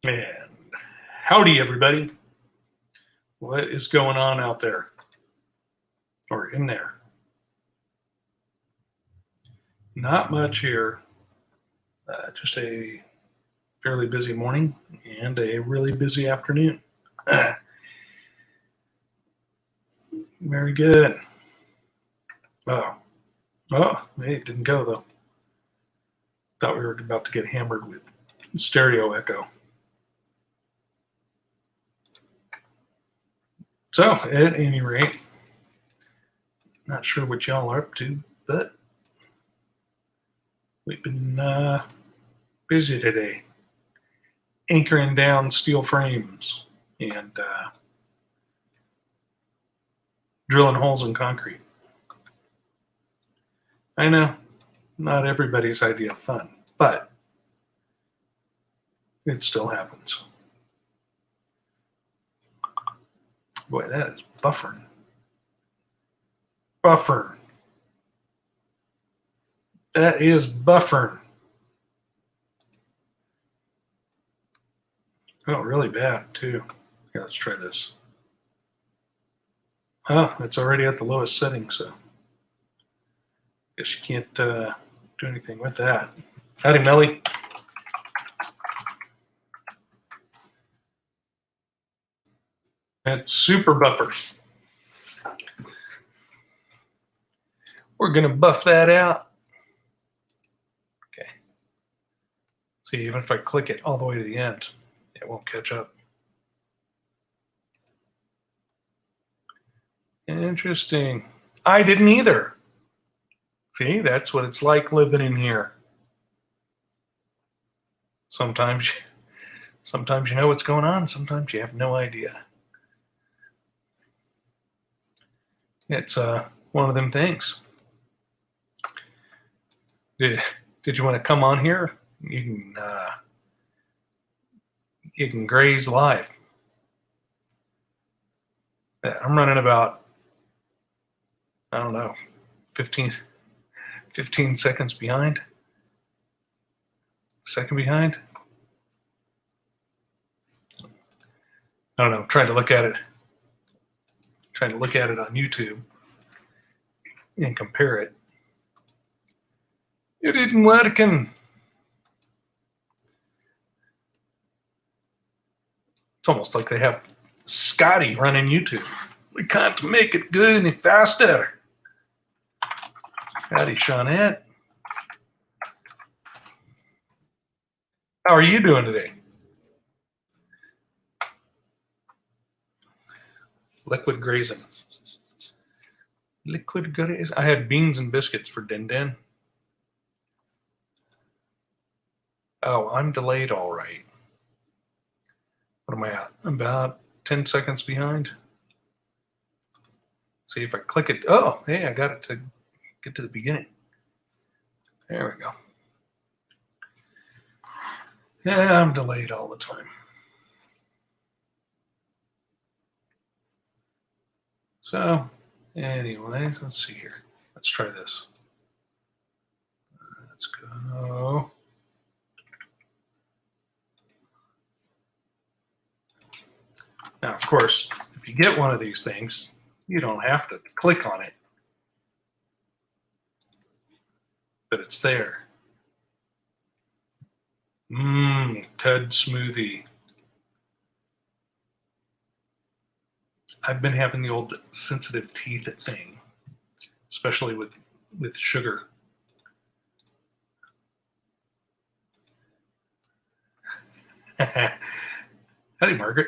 And howdy, everybody. What is going on out there or in there? Not much here. Just a fairly busy morning and a really busy afternoon. Very good. Oh, hey, it didn't go though. Thought we were about to get hammered with stereo echo. So, at any rate, not sure what y'all are up to, but we've been busy today, anchoring down steel frames and drilling holes in concrete. I know, not everybody's idea of fun, but it still happens. Boy, that is buffering. Buffering. That is buffering. Oh, really bad, too. Here, let's try this. Oh, it's already at the lowest setting, so guess you can't do anything with that. Howdy, Melly. That's super buffer. We're going to buff that out. Okay. See, even if I click it all the way to the end, it won't catch up. Interesting. I didn't either. See, that's what it's like living in here. Sometimes you know what's going on, sometimes you have no idea. It's one of them things. Did you want to come on here? You can graze live. I'm running about, I don't know, 15 seconds behind. Second behind. I don't know. Trying to look at it on YouTube and compare it. It isn't working. It's almost like they have Scotty running YouTube. We can't make it go any faster. Howdy, Shawnette. How are you doing today? Liquid grazing. Liquid grazing. I had beans and biscuits for Din Din. Oh, I'm delayed all right. What am I at? About 10 seconds behind. See if I click it. Oh, hey, I got it to get to the beginning. There we go. Yeah, I'm delayed all the time. So, anyways, let's see here. Let's try this. Let's go. Now, of course, if you get one of these things, you don't have to click on it, but it's there. Cud smoothie. I've been having the old sensitive teeth thing, especially with sugar. Howdy, Margaret.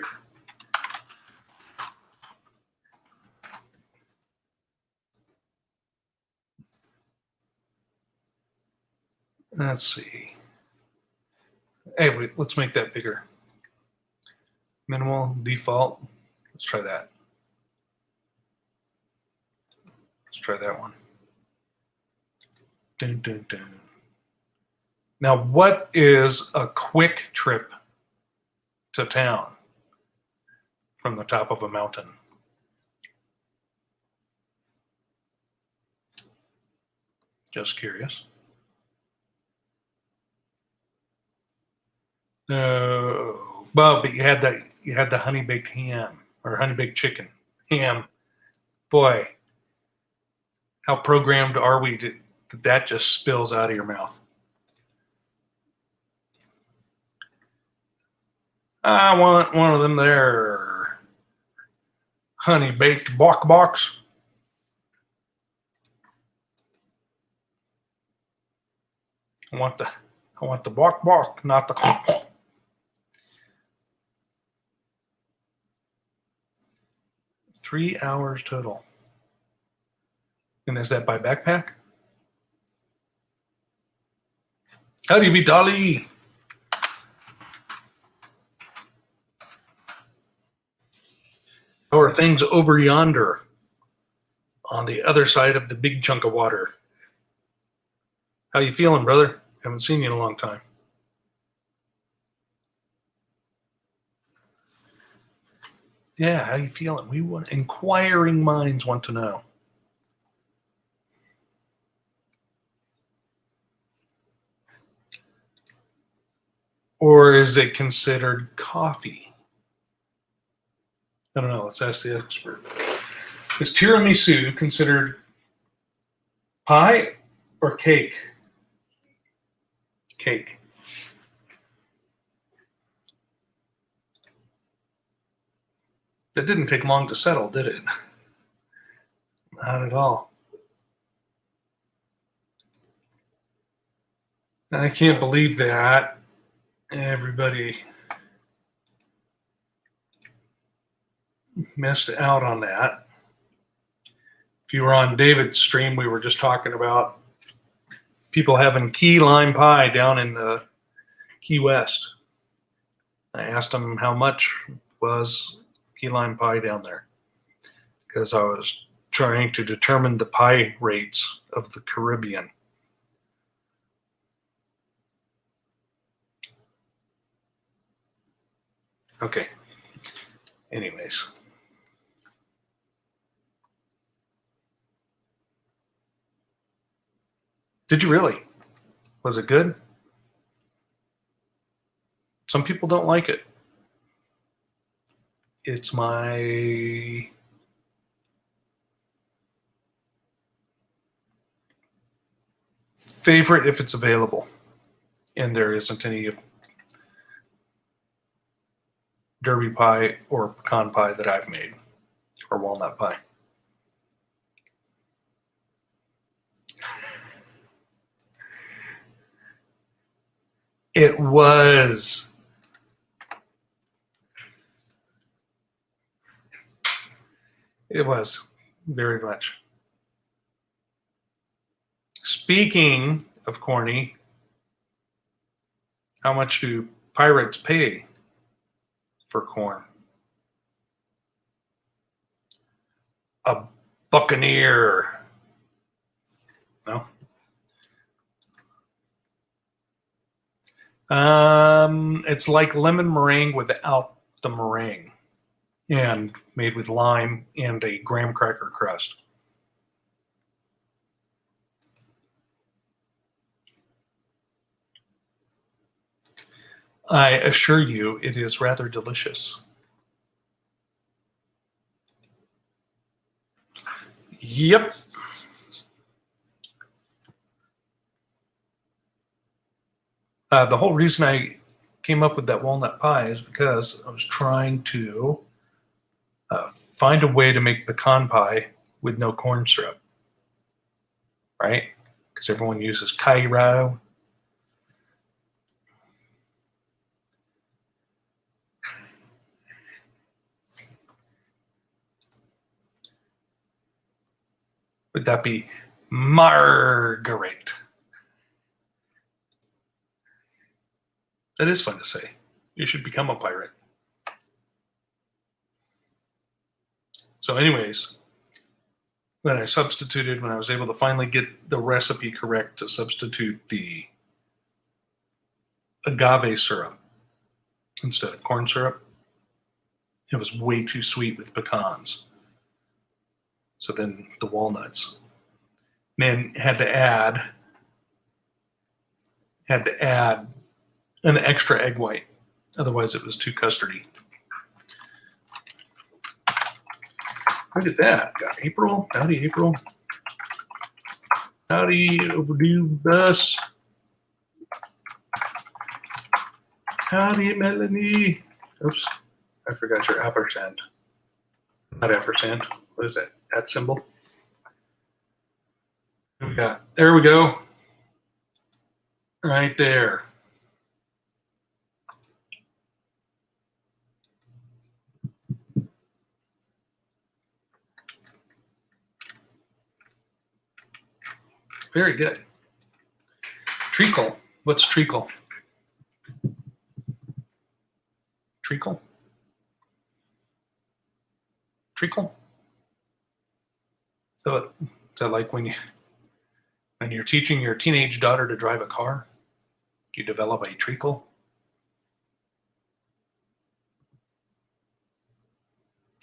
Let's see. Hey, wait, let's make that bigger. Minimal, default. Let's try that. Let's try that one. Dun, dun, dun. Now, what is a quick trip to town from the top of a mountain? Just curious. No, Well, but you had the honey baked ham or honey baked chicken ham. Boy, how programmed are we that just spills out of your mouth? I want one of them there honey baked bok box. I want the bok bok, not the. 3 hours total. And is that by backpack? Howdy, Vitali. How are things over yonder on the other side of the big chunk of water? How you feeling, brother? Haven't seen you in a long time. Yeah, how you feeling? Inquiring minds want to know. Or is it considered coffee? I don't know. Let's ask the expert. Is tiramisu considered pie or cake? Cake. That didn't take long to settle, did it? Not at all. I can't believe that. Everybody missed out on that. If you were on David's stream, we were just talking about people having key lime pie down in the Key West. I asked him how much was key lime pie down there because I was trying to determine the pie rates of the Caribbean. Okay. Anyways. Did you really? Was it good? Some people don't like it. It's my favorite if it's available. And there isn't any Derby pie or pecan pie that I've made, or walnut pie. It was. It was very much. Speaking of corny, how much do pirates pay for corn? A buccaneer. No? It's like lemon meringue without the meringue and made with lime and a graham cracker crust. I assure you, it is rather delicious. Yep. The whole reason I came up with that walnut pie is because I was trying to find a way to make pecan pie with no corn syrup, right? Because everyone uses Cairo. Would that be Margaret? That is fun to say. You should become a pirate. So anyways, when I was able to finally get the recipe correct to substitute the agave syrup instead of corn syrup, it was way too sweet with pecans. So then the walnuts. Man had to add an extra egg white Otherwise, it was too custardy. Look at that. Got April. Howdy, April. Howdy, overdue bus. Howdy, Melanie. Oops, I forgot your ampersand. Not ampersand. What is that? That symbol? There we go. Right there. Very good. Treacle. What's treacle? Treacle? Treacle? So, like when you're teaching your teenage daughter to drive a car, you develop a treacle.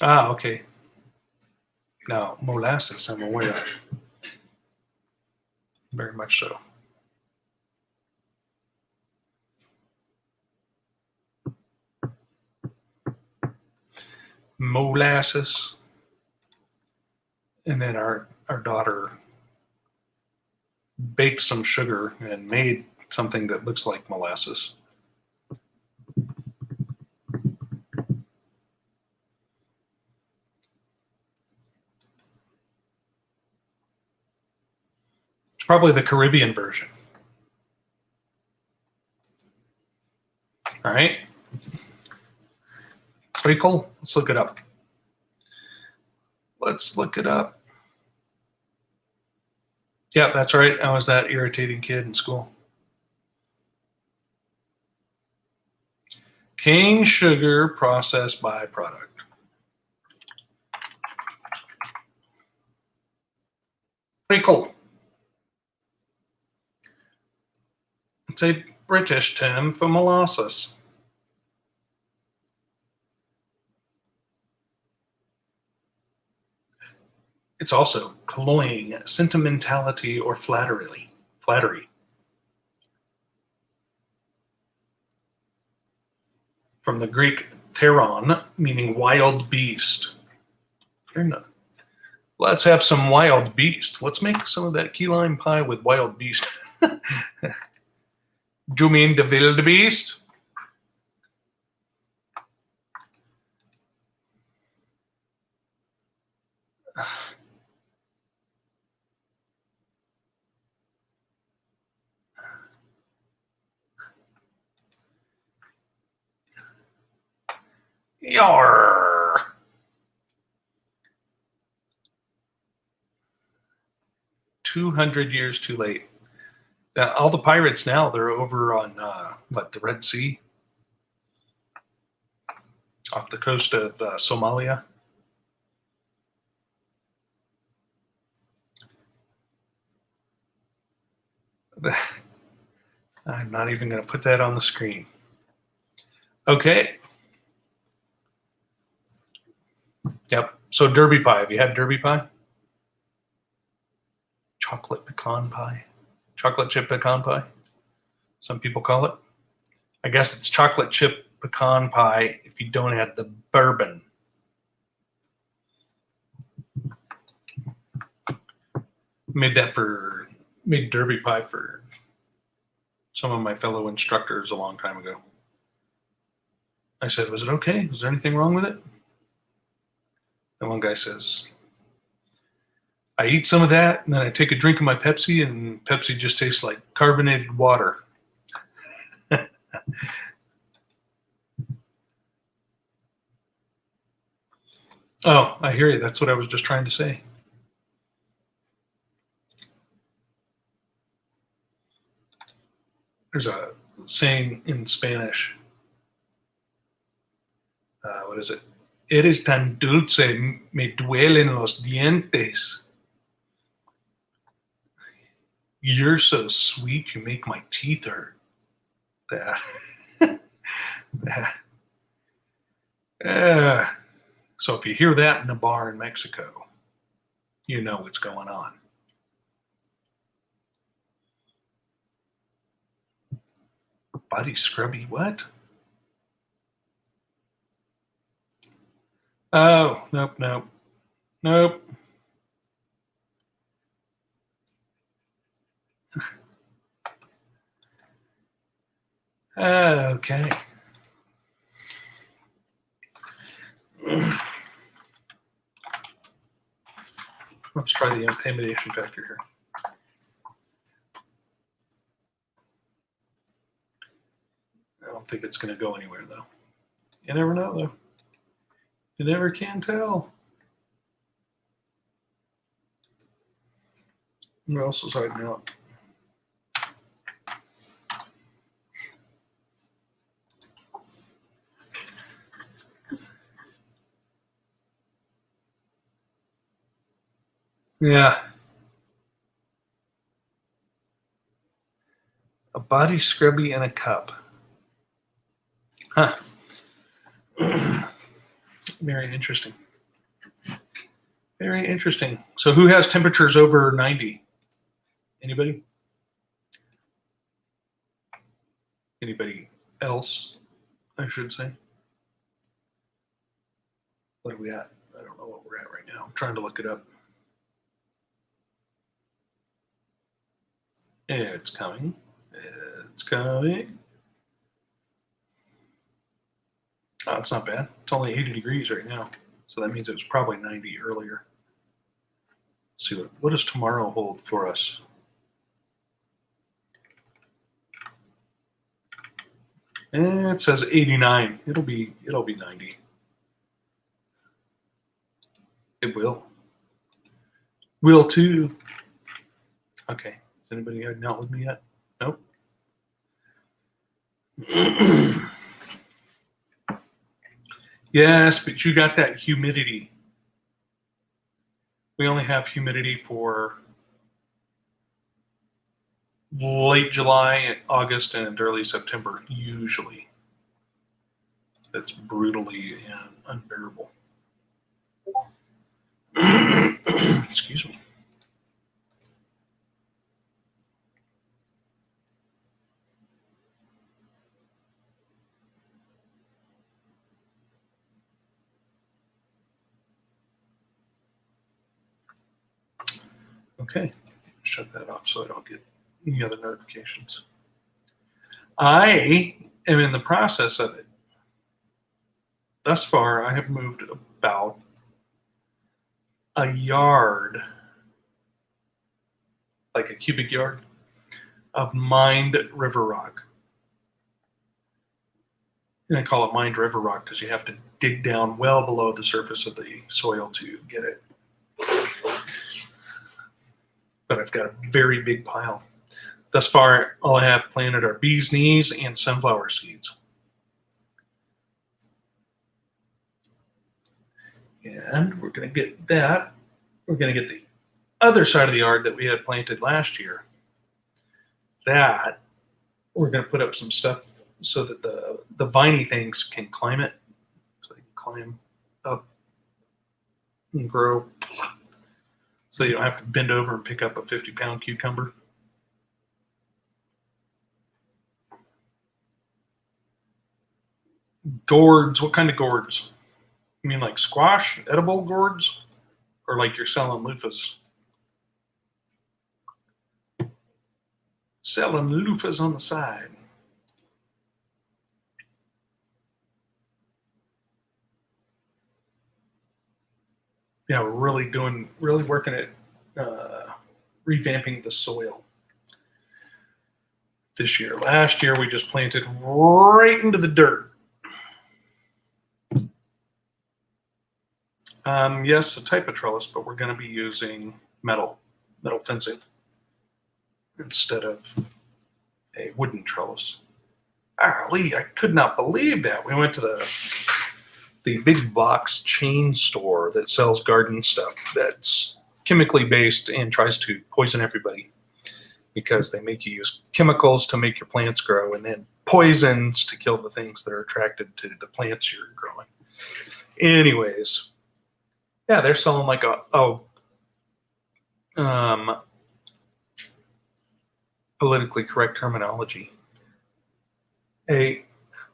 Ah, okay. Now, molasses, I'm aware of. Very much so. Molasses. And then our daughter baked some sugar and made something that looks like molasses. It's probably the Caribbean version. All right. Treacle. Let's look it up. Let's look it up. Yeah, that's right. I was that irritating kid in school. Cane sugar processed byproduct. Treacle. It's a British term for molasses. It's also cloying, sentimentality, or flattery. From the Greek pteron, meaning wild beast. Let's have some wild beast. Let's make some of that key lime pie with wild beast. Do you mean the wildebeest? Yarr. $200 too late. All the pirates now, they're over on, the Red Sea? Off the coast of Somalia. I'm not even going to put that on the screen. Okay. Yep. So Derby pie. Have you had Derby pie? Chocolate pecan pie. Chocolate chip pecan pie. Some people call it. I guess it's chocolate chip pecan pie if you don't add the bourbon. Made Derby pie for some of my fellow instructors a long time ago. I said, was it okay? Is there anything wrong with it? And one guy says, I eat some of that, and then I take a drink of my Pepsi, and Pepsi just tastes like carbonated water. Oh, I hear you. That's what I was just trying to say. There's a saying in Spanish. What is it? Eres tan dulce, me duelen los dientes. You're so sweet, you make my teeth hurt. So if you hear that in a bar in Mexico, you know what's going on. Body scrubby, what? Oh, nope, nope, nope. Okay. Let's try the intimidation factor here. I don't think it's going to go anywhere, though. You never know, though. You never can tell. Who else is hiding out? Yeah. A body scrubby and a cup. Huh. Very interesting. Very interesting. So who has temperatures over 90? Anybody? Anybody else, I should say? What are we at? I don't know what we're at right now. I'm trying to look it up. Yeah, it's coming. It's coming. Oh, it's not bad. It's only 80 degrees right now. So that means it was probably 90 earlier. Let's see what does tomorrow hold for us? And it says 89. It'll be 90. It will. Will too. Okay. Is anybody hanging out with me yet? Nope. Yes, but you got that humidity. We only have humidity for late July, August, and early September, usually. That's brutally unbearable. Excuse me. Okay, shut that off so I don't get any other notifications. I am in the process of it. Thus far, I have moved about a yard, like a cubic yard, of mined river rock. And I call it mined river rock because you have to dig down well below the surface of the soil to get it. But I've got a very big pile. Thus far, all I have planted are bee's knees and sunflower seeds. And we're going to get that. We're going to get the other side of the yard that we had planted last year. That we're going to put up some stuff so that the viney things can climb it. So they can climb up and grow. So you don't have to bend over and pick up a 50-pound cucumber. Gourds, what kind of gourds? You mean like squash, edible gourds? Or like you're selling loofahs? Selling loofahs on the side. Yeah, we're really working at revamping the soil this year. Last year, we just planted right into the dirt. Yes, a type of trellis, but we're going to be using metal fencing instead of a wooden trellis. Golly, I could not believe that. We went to the big box chain store that sells garden stuff that's chemically based and tries to poison everybody because they make you use chemicals to make your plants grow and then poisons to kill the things that are attracted to the plants you're growing. Anyways, yeah, they're selling like a politically correct terminology, a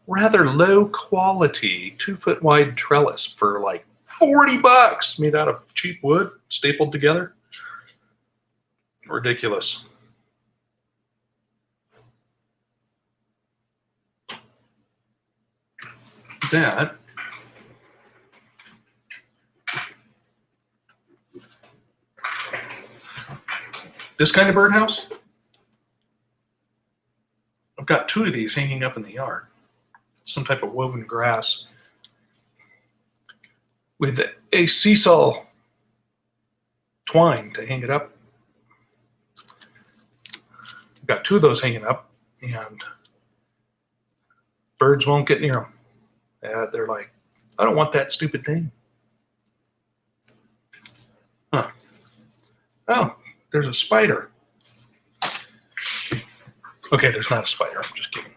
rather low quality 2-foot wide trellis for like $40 made out of cheap wood, stapled together. Ridiculous. That this kind of birdhouse, I've got 2 of these hanging up in the yard. Some type of woven grass with a seesaw twine to hang it up. I've got 2 of those hanging up, and birds won't get near them. They're like, I don't want that stupid thing. Huh. Oh, there's a spider. Okay, there's not a spider. I'm just kidding.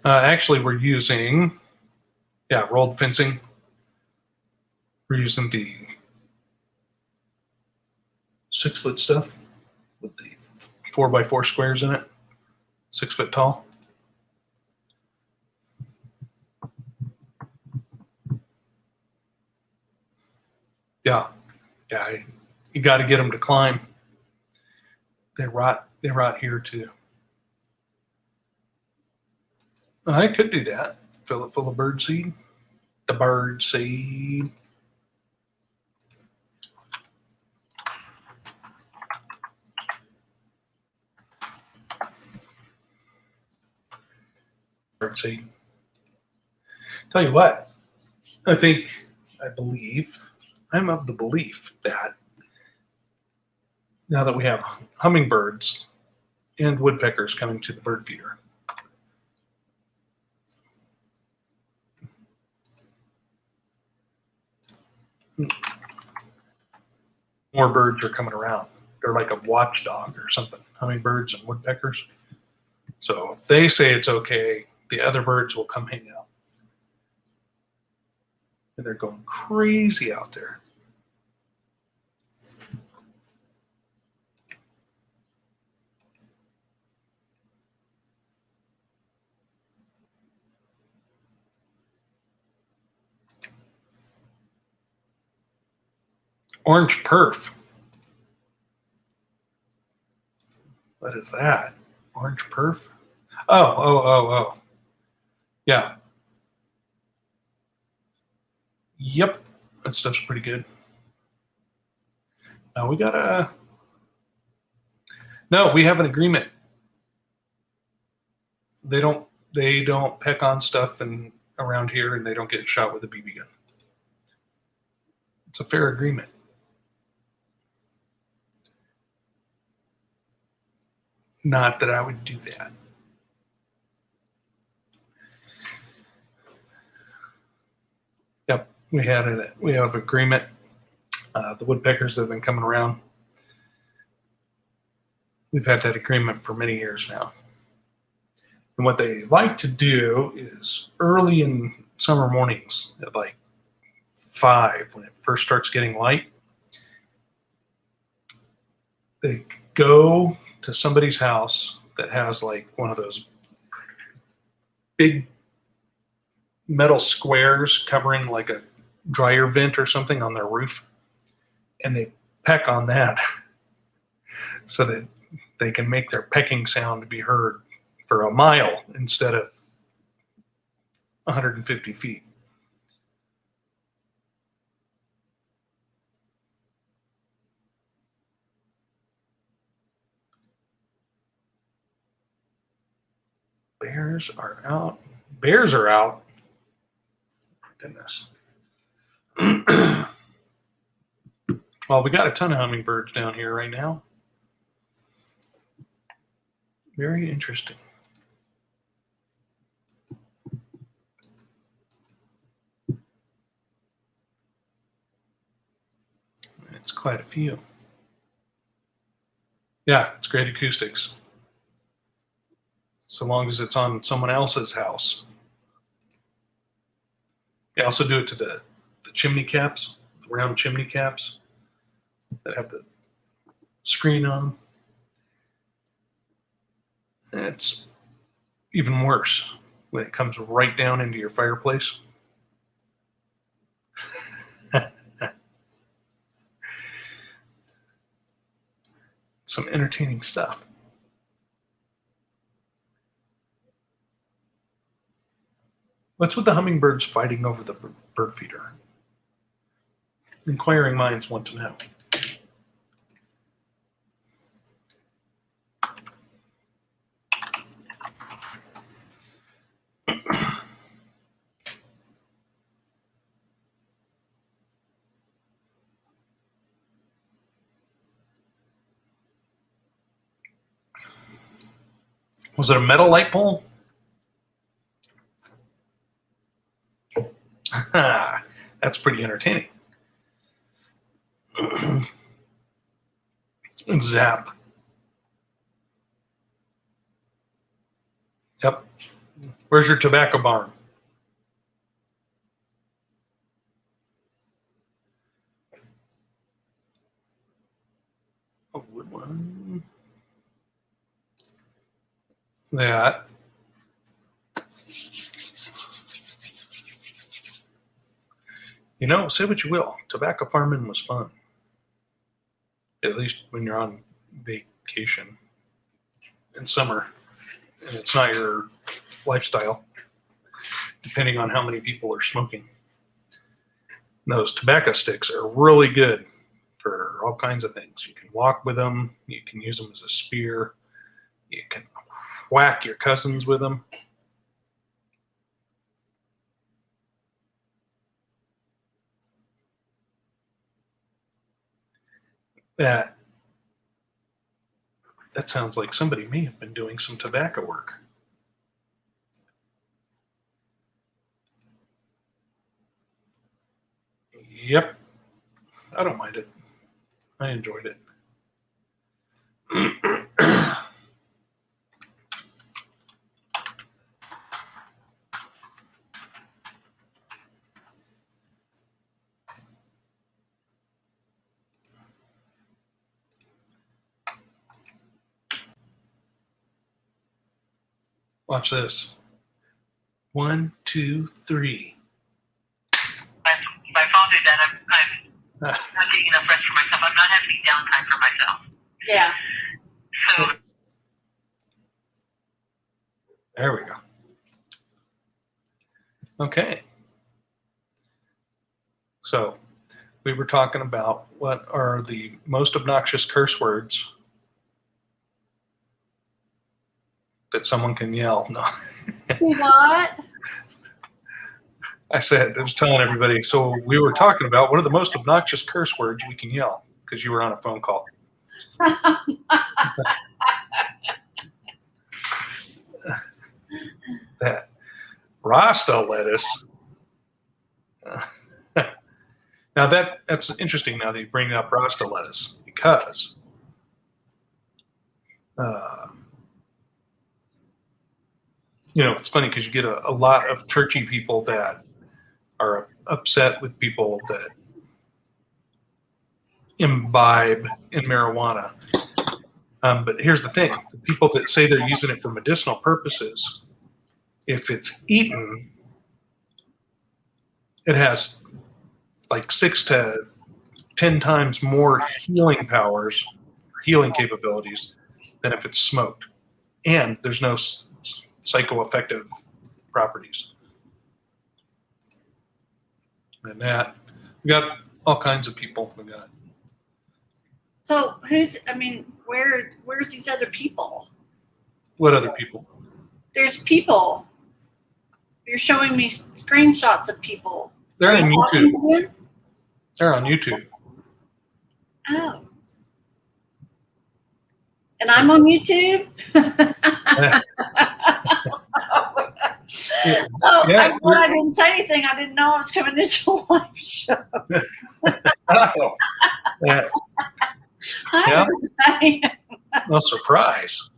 Actually, we're using, rolled fencing. We're using the 6-foot stuff with the 4x4 squares in it, 6 foot tall. Yeah, you got to get them to climb. They rot here too. I could do that. Fill it full of bird seed. The bird seed. Bird seed. Tell you what, I believe, I'm of the belief that now that we have hummingbirds and woodpeckers coming to the bird feeder, more birds are coming around. They're like a watchdog or something, hummingbirds and woodpeckers. So if they say it's okay, the other birds will come hang out. And they're going crazy out there. Orange perf. What is that? Orange perf? Oh. Yeah. Yep. That stuff's pretty good. Now we gotta. No, we have an agreement. They don't peck on stuff and around here, and they don't get shot with a BB gun. It's a fair agreement. Not that I would do that. Yep, we have agreement. The woodpeckers that have been coming around, we've had that agreement for many years now. And what they like to do is early in summer mornings at like 5, when it first starts getting light, they go to somebody's house that has like one of those big metal squares covering like a dryer vent or something on their roof, and they peck on that so that they can make their pecking sound be heard for a mile instead of 150 feet. Bears are out. Bears are out. Goodness. Well, we got a ton of hummingbirds down here right now. Very interesting. It's quite a few. Yeah, it's great acoustics. So long as it's on someone else's house. They also do it to the chimney caps, the round chimney caps that have the screen on them. It's even worse when it comes right down into your fireplace. Some entertaining stuff. What's with the hummingbirds fighting over the bird feeder? Inquiring minds want to know. Was it a metal light pole? That's pretty entertaining. Zap. Yep. Where's your tobacco barn? A wood one. That. You know, say what you will, tobacco farming was fun. At least when you're on vacation in summer and it's not your lifestyle, depending on how many people are smoking. Those tobacco sticks are really good for all kinds of things. You can walk with them, you can use them as a spear, you can whack your cousins with them. That sounds like somebody may have been doing some tobacco work. Yep. I don't mind it. I enjoyed it. Watch this. 1, 2, 3. I found it that I'm not getting enough rest for myself. I'm not having any downtime for myself. Yeah. So There we go. Okay. So we were talking about what are the most obnoxious curse words that someone can yell. No. What? I was telling everybody, so we were talking about what are the most obnoxious curse words we can yell because you were on a phone call. That Rasta lettuce. Now that's interesting now that you bring up Rasta lettuce because it's funny because you get a lot of churchy people that are upset with people that imbibe in marijuana. But here's the thing. The people that say they're using it for medicinal purposes, if it's eaten, it has like 6 to 10 times more healing powers, healing capabilities than if it's smoked. And there's no psychoaffective properties. And that, we got all kinds of people. We got. So where's these other people? What other people? There's people. You're showing me screenshots of people. They're on YouTube. Talking to them? They're on YouTube. Oh. And I'm on YouTube? So Yeah. I'm glad I didn't say anything. I didn't know I was coming into a live show. Oh. Yeah. Hi, Yeah. everybody. No surprise.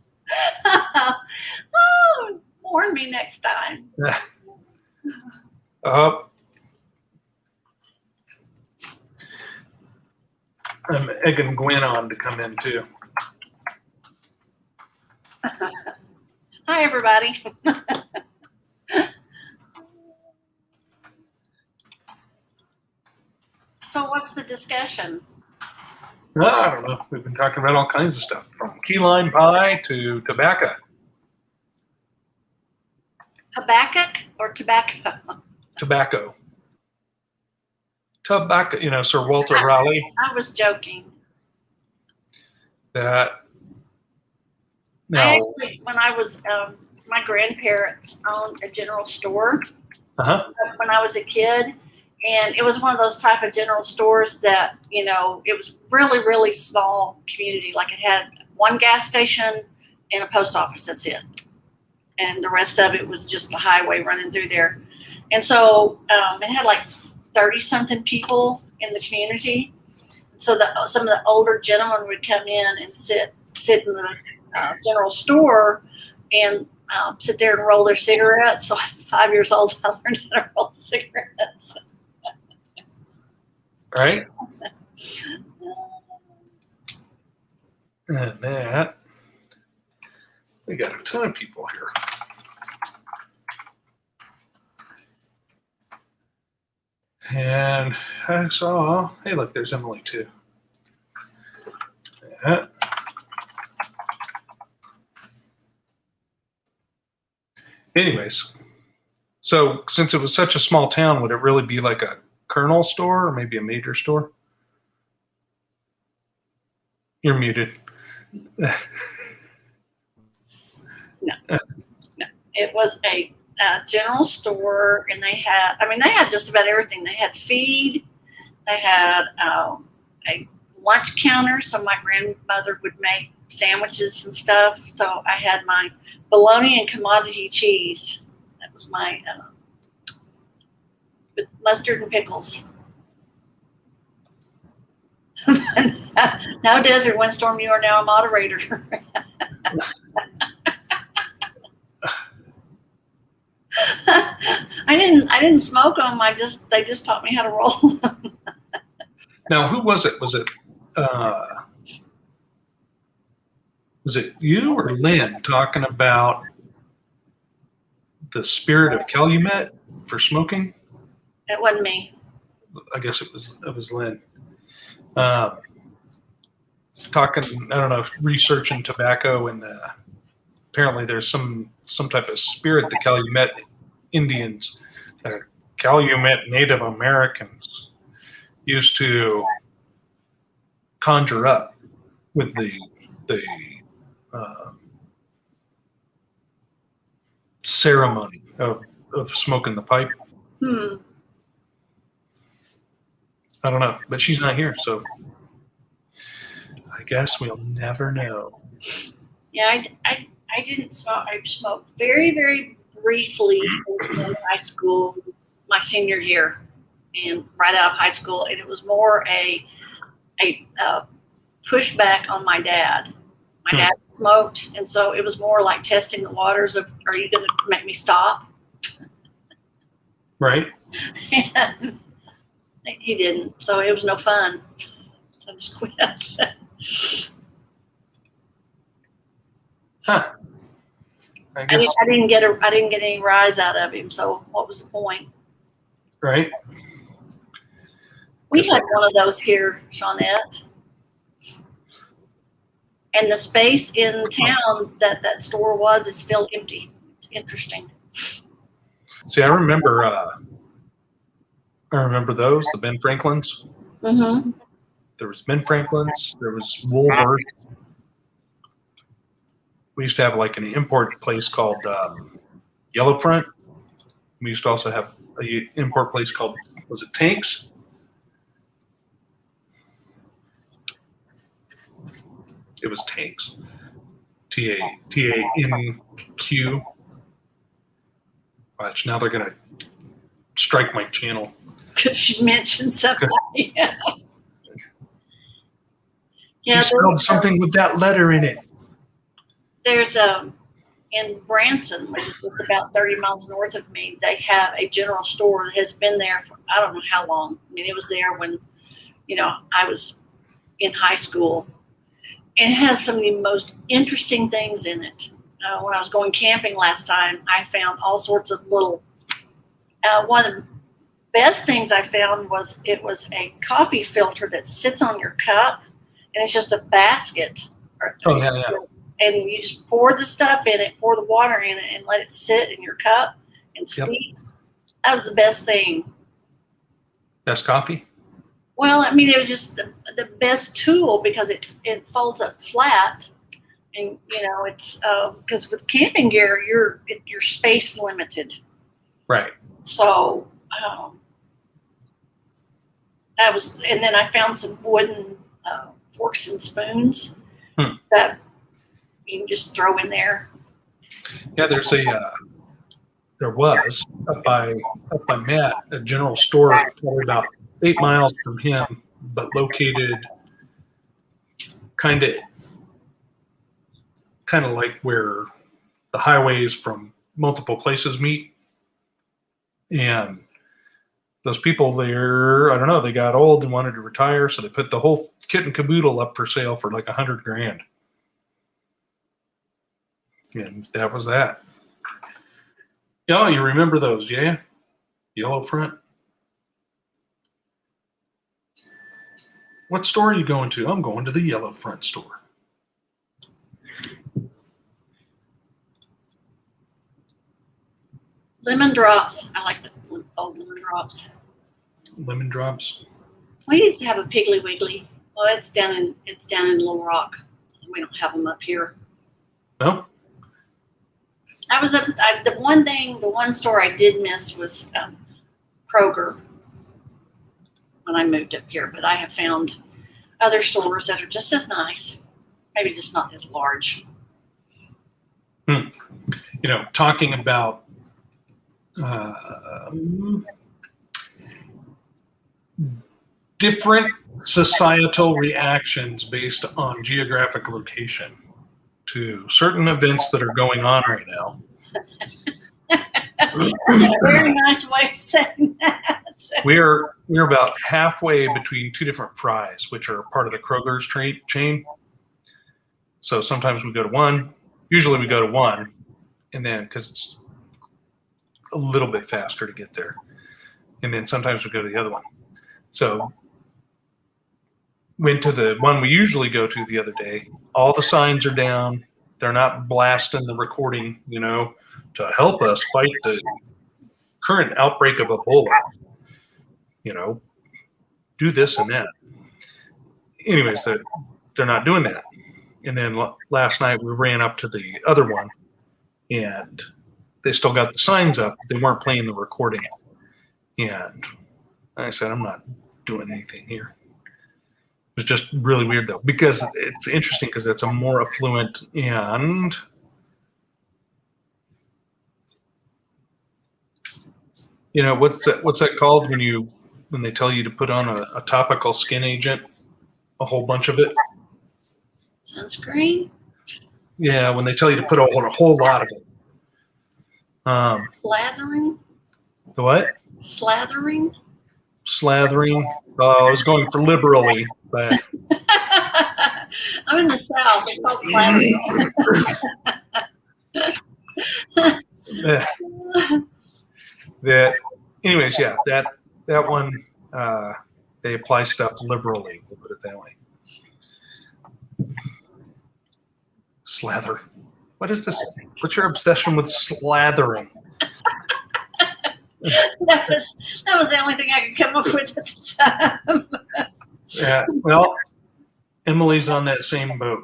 Oh, warn me next time. I'm egging Gwen on to come in too. Hi, everybody. What's the discussion? No, I don't know. We've been talking about all kinds of stuff, from key lime pie to tobacco. Habakkuk or tobacco? Tobacco. Tobacco, Sir Walter Raleigh, I was joking. that I now, actually, when I was, my grandparents owned a general store when I was a kid, and it was one of those type of general stores that, it was really, really small community. Like it had one gas station and a post office. That's it. And the rest of it was just the highway running through there. And so it had like 30 something people in the community. So some of the older gentlemen would come in and sit in the general store and sit there and roll their cigarettes. So at 5 years old, I learned how to roll cigarettes. right? And that, we got a ton of people here. And I saw, hey, look, there's Emily too. Yeah. Anyways, so since it was such a small town, would it really be like a Colonel store or maybe a major store? You're muted. No. It was a general store, and they had just about everything. They had feed, they had a lunch counter, so my grandmother would make sandwiches and stuff. So I had my bologna and commodity cheese. That was my with mustard and pickles. Now, Desert Windstorm, you are now a moderator. I didn't smoke them. They just taught me how to roll them. Now, who was it? Was it you or Lynn talking about the spirit of Calumet for smoking? It wasn't me. I guess it was Lynn. Talking, I don't know, researching tobacco, and apparently there's some type of spirit the Calumet Indians, Calumet Native Americans used to conjure up with the ceremony of smoking the pipe. I don't know, but she's not here, so I guess we'll never know. Yeah, I didn't smoke. I smoked very, very briefly in high school, my senior year, and right out of high school. And it was more a pushback on my dad. My dad smoked, and so it was more like testing the waters of, are you going to make me stop? Right. And he didn't, so it was no fun. I just quit. Huh. I guess, I didn't get any rise out of him. So what was the point? right. We had one of those here, Shawnette. And the space in town that store was is still empty. It's interesting. See, I remember those, the Ben Franklins. Mm-hmm. There was Ben Franklin's. There was Woolworth. We used to have like an import place called Yellowfront. We used to also have an import place called, was it Tanks? It was Tanks. TANQ. Watch, now they're going to strike my channel. Because you mentioned somebody. Yeah, You spelled something with that letter in it. There's in Branson, which is just about 30 miles north of me, they have a general store that has been there for I don't know how long. I mean, it was there when, I was in high school. It has some of the most interesting things in it. When I was going camping last time, I found all sorts of little, one of best things I found was it was a coffee filter that sits on your cup, and it's just a basket. Oh, yeah. And you just pour the stuff in it, pour the water in it, and let it sit in your cup and steep. That was the best thing. Best coffee? Well, I mean, it was just the best tool because it folds up flat, and it's because with camping gear you're space limited. Right. So that was, and then I found some wooden forks and spoons that you can just throw in there. Yeah, there was up by Matt, a general store probably about 8 miles from him, but located kind of like where the highways from multiple places meet. And those people there, I don't know, they got old and wanted to retire, so they put the whole kit and caboodle up for sale for like $100,000. And that was that. Oh, you remember those, yeah? Yellow Front. What store are you going to? I'm going to the Yellow Front store. Lemon drops. I like the old lemon drops. Lemon drops. We used to have a Piggly Wiggly. Well, it's down in Little Rock. We don't have them up here. No. The one store I did miss was Kroger when I moved up here, but I have found other stores that are just as nice, maybe just not as large. Talking about different societal reactions based on geographic location to certain events that are going on right now. That's a very nice way of saying that. We're about halfway between two different Fry's, which are part of the Kroger's chain. So sometimes we go to one. Usually we go to one, and then because it's a little bit faster to get there, and then sometimes we go to the other one. So went to the one we usually go to the other day. All the signs are down. They're not blasting the recording, to help us fight the current outbreak of Ebola. Do this and that. Anyways, they're not doing that. And then last night we ran up to the other one, and they still got the signs up. They weren't playing the recording. And I said, I'm not doing anything here. It was just really weird, though, because it's interesting because it's a more affluent and what's that called when they tell you to put on a topical skin agent, a whole bunch of it? Sunscreen? Yeah, when they tell you to put a whole lot of it. Slathering? The what? Slathering? Slathering. I was going for liberally, but I'm in the South. It's called slathering. Anyways, yeah, that one, they apply stuff liberally, we'll put it that way. Slather. What is this? What's your obsession with slathering? That was the only thing I could come up with at the time. Yeah, well, Emily's on that same boat.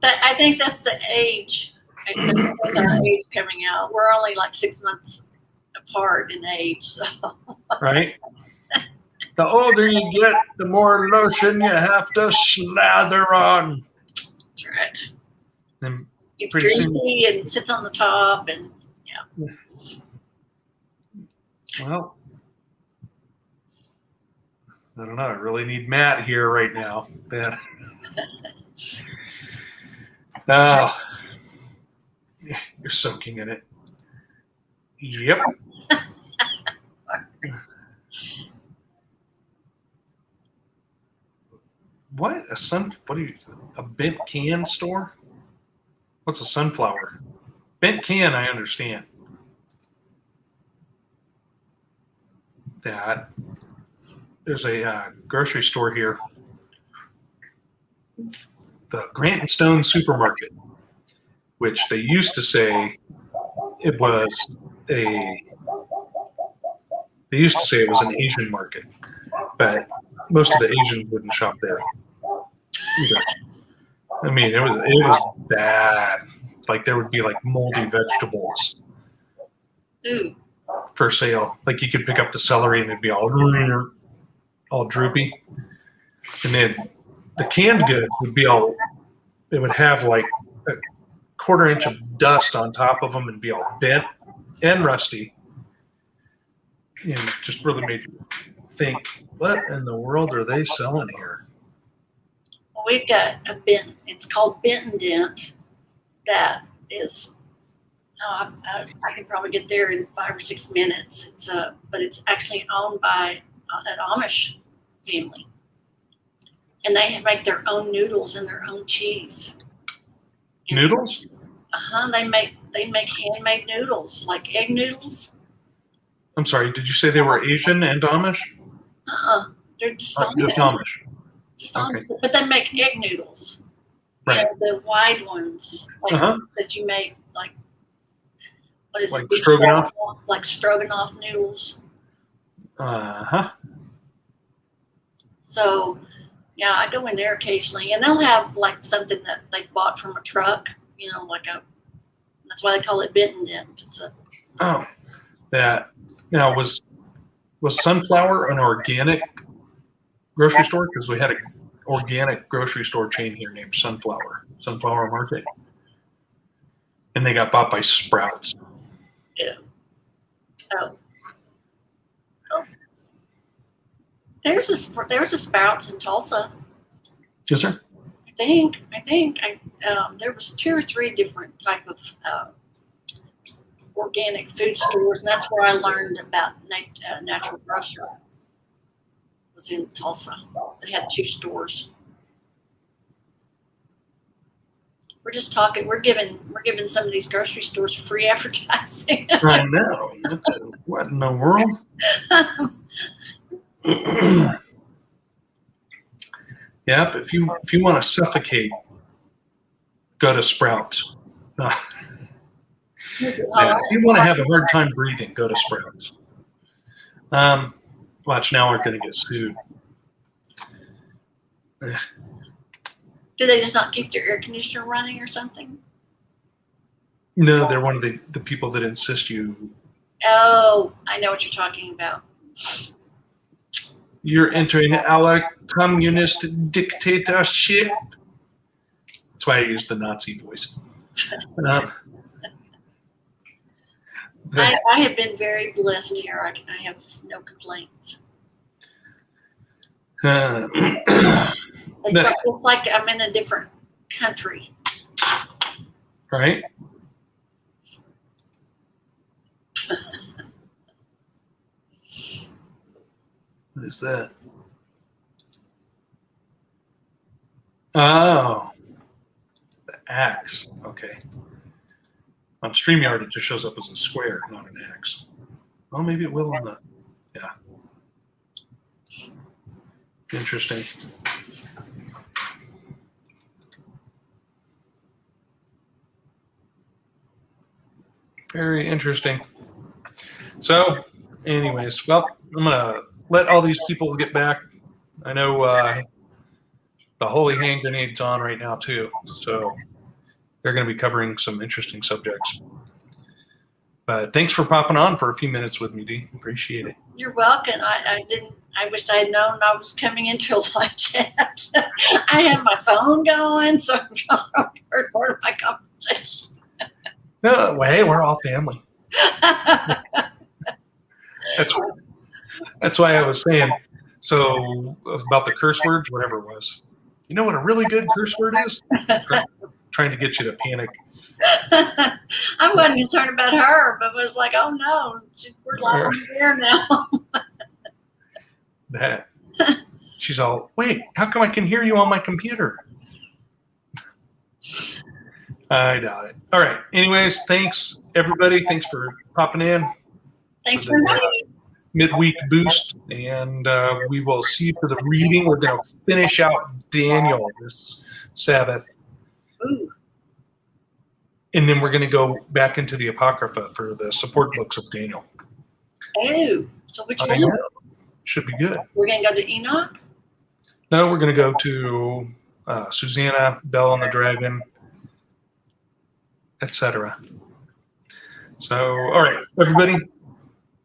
I think that's the age. I think that's our age coming out. We're only like 6 months apart in age, so. Right? The older you get, the more lotion you have to slather on. That's right. And It's pretty greasy soon- and sits on the top, and yeah. Well, I don't know. I really need Matt here right now. Yeah. Oh, you're soaking in it. Yep. What? A bent can store? What's a sunflower? Bent can, I understand. that there's a grocery store here, the Grant and Stone Supermarket, which they used to say it was an Asian market, but most of the Asians wouldn't shop there either. I mean, it was bad. Like there would be like moldy vegetables Ooh. for sale. Like you could pick up the celery and it'd be all droopy. And then the canned goods would be it would have like a quarter-inch of dust on top of them and be all bent and rusty. And just really made you think, what in the world are they selling here? Well, we've got a Benton. It's called Benton Dent. That is, I can probably get there in 5 or 6 minutes. But it's actually owned by an Amish family, and they make their own noodles and their own cheese. Noodles? They make handmade noodles, like egg noodles. I'm sorry, did you say they were Asian and Amish? They're just Just Amish. Amish. Just Amish. But they make egg noodles. Right. You know, the wide ones, like that you make, like what is like it? stroganoff? Like stroganoff noodles. So, yeah, I go in there occasionally, and they'll have like something that they bought from a truck. You know, that's why they call it Benton Dent. That now was Sunflower an organic grocery store? Because we had an organic grocery store chain here named Sunflower Market, and they got bought by Sprouts. Yeah. Oh. There's a Sprouts in Tulsa. Is there? I think there was 2 or 3 different type of organic food stores, and that's where I learned about Natural Grocer. Was in Tulsa. They had 2 stores. We're just talking. We're giving some of these grocery stores free advertising. I know. What in the world? Yep. If you want to suffocate, go to Sprouts. If you want to have a hard time breathing, go to Sprouts. Watch, now we're going to get sued. Do they just not keep their air conditioner running or something? No, they're one of the people that insist you. Oh, I know what you're talking about. You're entering our communist dictatorship. That's why I used the Nazi voice. I have been very blessed here. I have no complaints. It's like I'm in a different country. Right? What is that? Oh, the axe. Okay. On StreamYard, it just shows up as a square, not an axe. Well, maybe it will on the. Yeah. Interesting. Very interesting. So, anyways, well, I'm going to let all these people get back. I know the Holy Hand Grenade's on right now, too. So, they're going to be covering some interesting subjects. But thanks for popping on for a few minutes with me, Dee. Appreciate it. You're welcome. I wished I had known I was coming into a live chat. I have my phone going, so I heard part of my conversation. No, well, hey, we're all family. That's why I was saying. So about the curse words, whatever it was. You know what a really good curse word is? Trying to get you to panic. I wasn't concerned about her, but was like, oh no, we're live on the air now. That she's all, wait, how come I can hear you on my computer? I doubt it. All right. Anyways, thanks everybody. Thanks for popping in. Thanks for inviting me. midweek boost, and we will see you for the reading. We're going to finish out Daniel this Sabbath, Ooh. and then we're going to go back into the Apocrypha for the support books of Daniel. Oh. So which I one? know. Should be good. We're gonna go to Enoch. No, we're going to go to Susanna, Bell and the Dragon, etc. So, all right, everybody,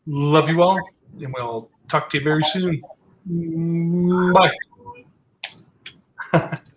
love you all, and we'll talk to you very soon. Bye.